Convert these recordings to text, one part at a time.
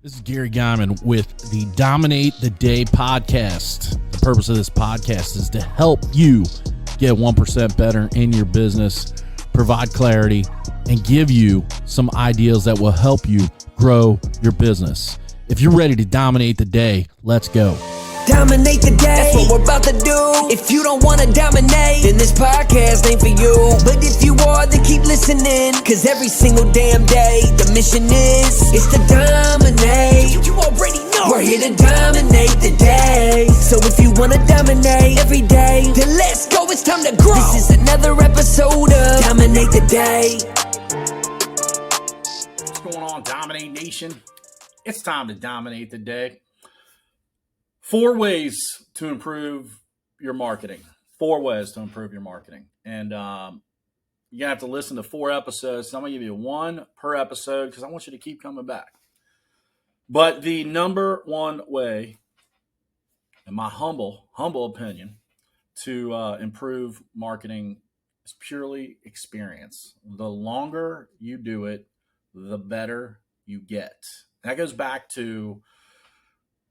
This is Gary Geiman with the Dominate the Day podcast. The purpose of this podcast is to help you get 1% better in your business, provide clarity, and give you some ideas that will help you grow your business. If you're ready to dominate the day, let's go. Dominate the day, that's what we're about to do. If you don't want to dominate, then this podcast ain't for you. But if you are, then keep listening, cause every single damn day, the mission is to dominate. You already know we're here to dominate the day. So if you want to dominate every day, then let's go, it's time to grow. This is another episode of Dominate the Day. What's going on, Dominate Nation? It's time to dominate the day. 4 ways to improve your marketing. 4 ways to improve your marketing. And you're going to have to listen to 4 episodes. So I'm going to give you 1 per episode because I want you to keep coming back. But the number 1 way, in my humble opinion, to improve marketing is purely experience. The longer you do it, the better you get. That goes back to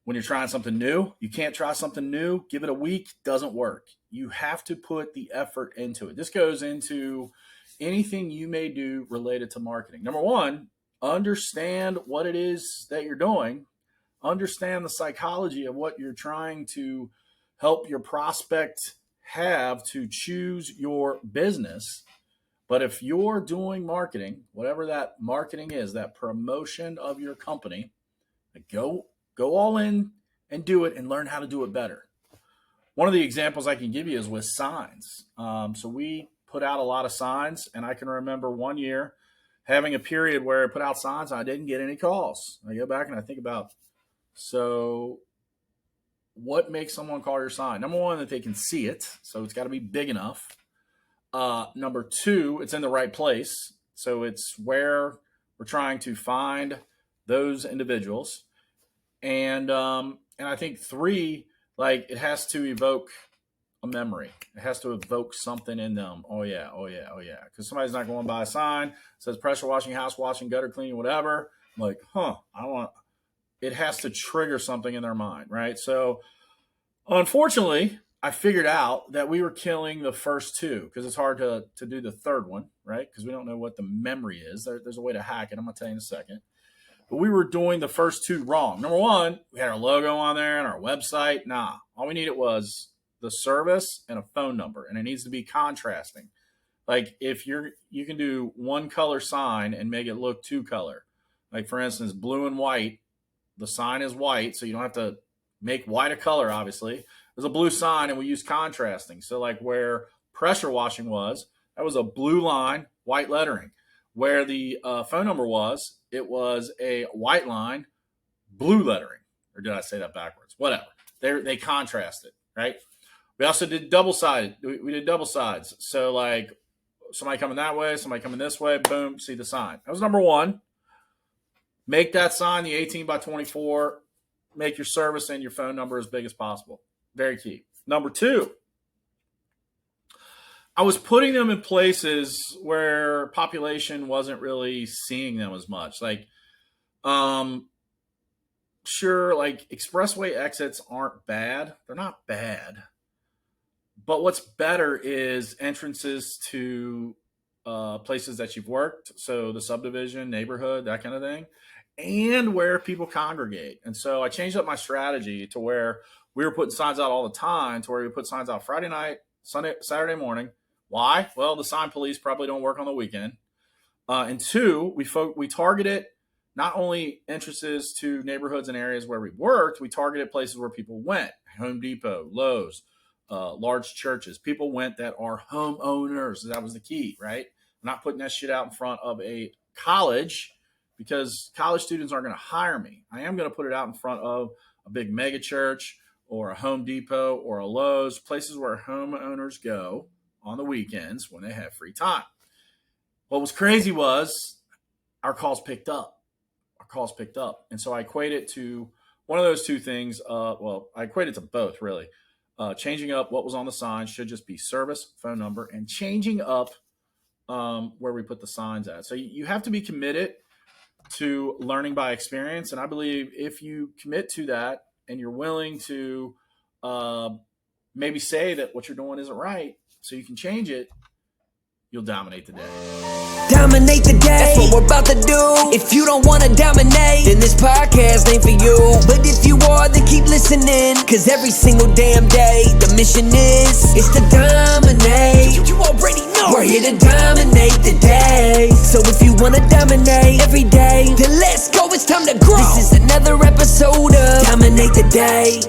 when you're trying something new. You can't try something new, give it a week, doesn't work. You have to put the effort into it. This goes into anything you may do related to marketing. Number 1, understand what it is that you're doing. Understand the psychology of what you're trying to help your prospect have to choose your business. But if you're doing marketing, whatever that marketing is, that promotion of your company, go all in and do it and learn how to do it better. One of the examples I can give you is with signs. So we put out a lot of signs, and I can remember one year having a period where I put out signs and I didn't get any calls. I go back and I think about, so what makes someone call your sign? Number 1, that they can see it. So it's got to be big enough. Number 2, it's in the right place. So it's where we're trying to find those individuals. And I think 3, like, it has to evoke a memory. It has to evoke something in them. Oh yeah. Because somebody's not going by a sign that says pressure washing, house washing, gutter cleaning, whatever. I'm like, it has to trigger something in their mind, right? So unfortunately, I figured out that we were killing the first 2 because it's hard to do the 3rd one, right? Because we don't know what the memory is. There's a way to hack it. I'm going to tell you in a second. But we were doing the first 2 wrong. Number 1, we had our logo on there and our website. Nah, all we needed was the service and a phone number, and it needs to be contrasting. Like if you can do 1 color sign and make it look 2 color. Like for instance, blue and white, the sign is white, so you don't have to make white a color, obviously. There's a blue sign and we use contrasting. So like where pressure washing was, that was a blue line, white lettering. Where the phone number was, it was a white line, blue lettering. Or did I say that backwards? Whatever. They contrasted, right? We also did double-sided. We did double sides. So like somebody coming that way, somebody coming this way, boom, see the sign. That was number 1. Make that sign the 18 by 24. Make your service and your phone number as big as possible. Very key. Number 2, I was putting them in places where population wasn't really seeing them as much. Like, sure, like expressway exits aren't bad. They're not bad. But what's better is entrances to places that you've worked. So the subdivision, neighborhood, that kind of thing, and where people congregate. And so I changed up my strategy to where we were putting signs out all the time, to where we put signs out Friday night, Saturday morning. Why? Well, the sign police probably don't work on the weekend. And 2, we targeted not only entrances to neighborhoods and areas where we worked, we targeted places where people went. Home Depot, Lowe's, large churches. People went that are homeowners. That was the key, right? I'm not putting that shit out in front of a college because college students aren't going to hire me. I am going to put it out in front of a big mega church or a Home Depot or a Lowe's, places where homeowners go on the weekends when they have free time. What was crazy was our calls picked up. And so I equate it to one of those 2 things. I equate it to both, really. Changing up what was on the sign should just be service, phone number, and changing up where we put the signs at. So you have to be committed. to learning by experience. And I believe if you commit to that and you're willing to maybe say that what you're doing isn't right so you can change it, you'll dominate the day. Dominate the day, that's what we're about to do. If you don't wanna dominate, then this podcast ain't for you. But if you are, then keep listening, cause every single damn day, the mission is to dominate. You already know we're here to dominate the day. So if you wanna dominate every day, then let's go, it's time to grow. This is another episode of Dominate the Day.